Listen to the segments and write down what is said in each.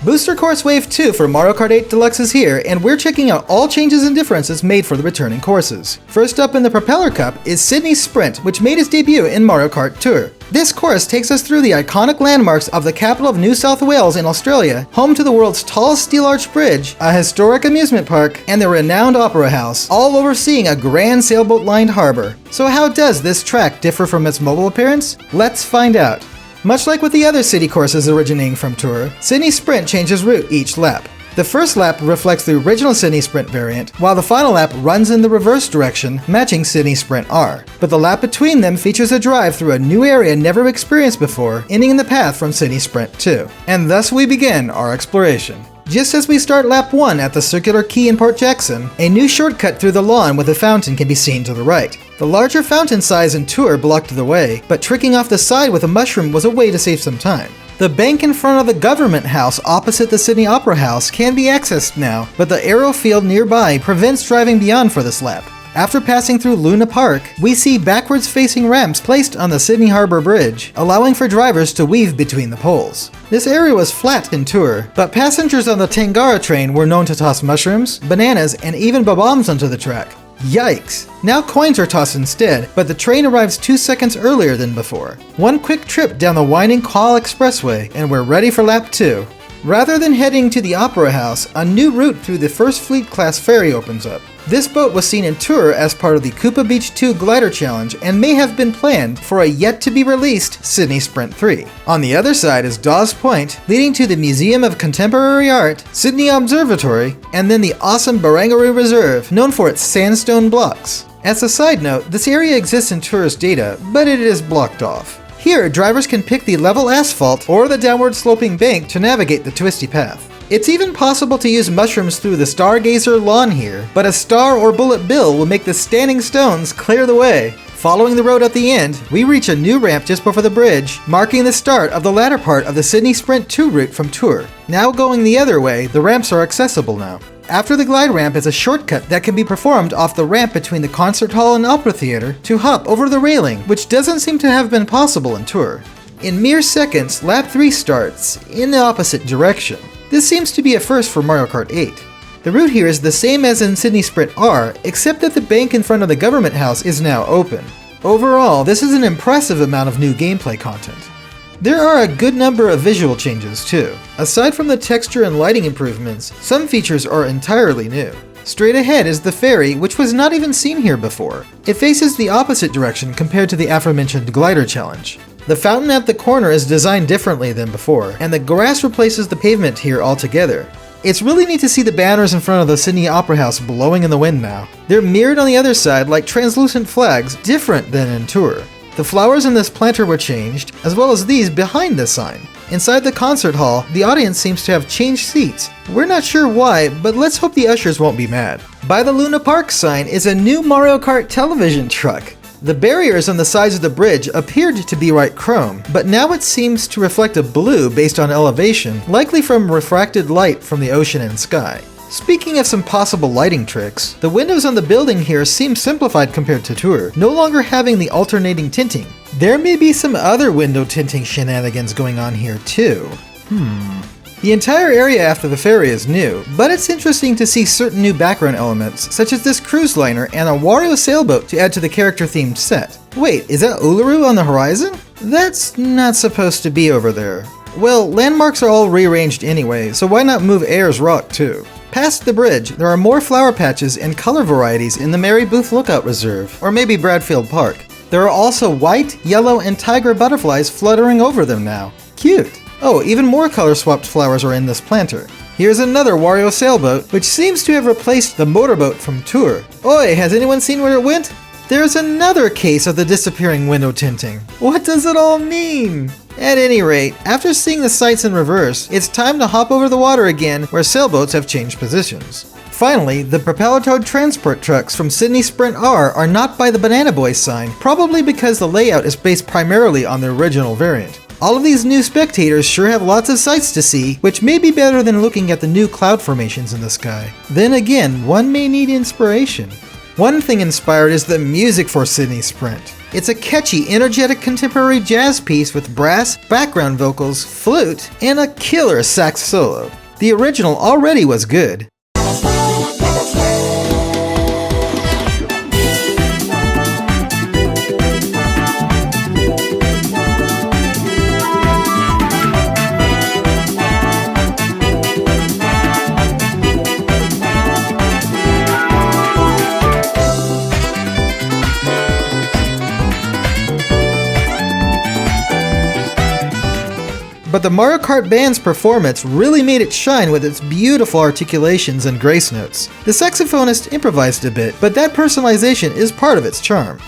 Booster Course Wave 2 for Mario Kart 8 Deluxe is here, and we're checking out all changes and differences made for the returning courses. First up in the Propeller Cup is Sydney's Sprint, which made its debut in Mario Kart Tour. This course takes us through the iconic landmarks of the capital of New South Wales in Australia, home to the world's tallest steel arch bridge, a historic amusement park, and the renowned opera house, all overseeing a grand sailboat-lined harbour. So how does this track differ from its mobile appearance? Let's find out. Much like with the other city courses originating from Tour, Sydney Sprint changes route each lap. The first lap reflects the original Sydney Sprint variant, while the final lap runs in the reverse direction, matching Sydney Sprint R. But the lap between them features a drive through a new area never experienced before, ending in the path from Sydney Sprint 2. And thus we begin our exploration. Just as we start lap 1 at the Circular Quay in Port Jackson, a new shortcut through the lawn with a fountain can be seen to the right. The larger fountain size in Tour blocked the way, but tricking off the side with a mushroom was a way to save some time. The bank in front of the Government House opposite the Sydney Opera House can be accessed now, but the aero field nearby prevents driving beyond for this lap. After passing through Luna Park, we see backwards-facing ramps placed on the Sydney Harbour Bridge, allowing for drivers to weave between the poles. This area was flat in Tour, but passengers on the Tangara train were known to toss mushrooms, bananas, and even bombs onto the track. Yikes! Now coins are tossed instead, but the train arrives 2 seconds earlier than before. One quick trip down the winding Qual Expressway, and we're ready for lap 2. Rather than heading to the Opera House, a new route through the First Fleet class ferry opens up. This boat was seen in Tour as part of the Koopa Beach 2 Glider Challenge and may have been planned for a yet-to-be-released Sydney Sprint 3. On the other side is Dawes Point, leading to the Museum of Contemporary Art, Sydney Observatory, and then the awesome Barangaroo Reserve, known for its sandstone blocks. As a side note, this area exists in Tour's data, but it is blocked off. Here, drivers can pick the level asphalt or the downward sloping bank to navigate the twisty path. It's even possible to use mushrooms through the Stargazer lawn here, but a star or bullet bill will make the standing stones clear the way. Following the road at the end, we reach a new ramp just before the bridge, marking the start of the latter part of the Sydney Sprint 2 route from Tour. Now going the other way, the ramps are accessible now. After the glide ramp is a shortcut that can be performed off the ramp between the concert hall and opera theater to hop over the railing, which doesn't seem to have been possible in Tour. In mere seconds, lap 3 starts, in the opposite direction. This seems to be a first for Mario Kart 8. The route here is the same as in Sydney Sprint R, except that the bank in front of the Government House is now open. Overall, this is an impressive amount of new gameplay content. There are a good number of visual changes too. Aside from the texture and lighting improvements, some features are entirely new. Straight ahead is the ferry, which was not even seen here before. It faces the opposite direction compared to the aforementioned glider challenge. The fountain at the corner is designed differently than before, and the grass replaces the pavement here altogether. It's really neat to see the banners in front of the Sydney Opera House blowing in the wind now. They're mirrored on the other side like translucent flags, different than in Tour. The flowers in this planter were changed, as well as these behind the sign. Inside the concert hall, the audience seems to have changed seats. We're not sure why, but let's hope the ushers won't be mad. By the Luna Park sign is a new Mario Kart television truck. The barriers on the sides of the bridge appeared to be white chrome, but now it seems to reflect a blue based on elevation, likely from refracted light from the ocean and sky. Speaking of some possible lighting tricks, the windows on the building here seem simplified compared to Tour, no longer having the alternating tinting. There may be some other window tinting shenanigans going on here too. The entire area after the ferry is new, but it's interesting to see certain new background elements, such as this cruise liner and a Wario sailboat to add to the character-themed set. Wait, is that Uluru on the horizon? That's not supposed to be over there. Well, landmarks are all rearranged anyway, so why not move Ayers Rock too? Past the bridge, there are more flower patches and color varieties in the Mary Booth Lookout Reserve, or maybe Bradfield Park. There are also white, yellow, and tiger butterflies fluttering over them now. Cute! Oh, even more color-swapped flowers are in this planter. Here's another Wario sailboat, which seems to have replaced the motorboat from Tour. Oi, has anyone seen where it went? There's another case of the disappearing window tinting. What does it all mean? At any rate, after seeing the sights in reverse, it's time to hop over the water again where sailboats have changed positions. Finally, the propeller-towed transport trucks from Sydney Sprint R are not by the Banana Boys sign, probably because the layout is based primarily on the original variant. All of these new spectators sure have lots of sights to see, which may be better than looking at the new cloud formations in the sky. Then again, one may need inspiration. One thing inspired is the music for Sydney Sprint. It's a catchy, energetic contemporary jazz piece with brass, background vocals, flute, and a killer sax solo. The original already was good. But the Mario Kart band's performance really made it shine with its beautiful articulations and grace notes. The saxophonist improvised a bit, but that personalization is part of its charm.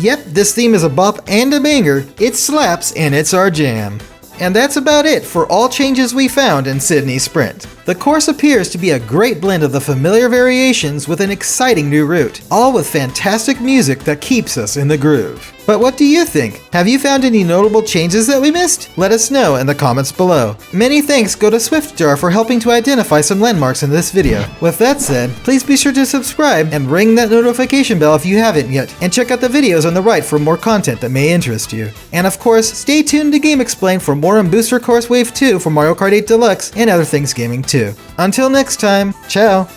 Yep, this theme is a bop and a banger, it slaps and it's our jam. And that's about it for all changes we found in Sydney Sprint. The course appears to be a great blend of the familiar variations with an exciting new route, all with fantastic music that keeps us in the groove. But what do you think? Have you found any notable changes that we missed? Let us know in the comments below. Many thanks go to SwiftJar for helping to identify some landmarks in this video. With that said, please be sure to subscribe and ring that notification bell if you haven't yet, and check out the videos on the right for more content that may interest you. And of course, stay tuned to GameXplain for more on Booster Course Wave 2 for Mario Kart 8 Deluxe and other things gaming too. Until next time, ciao!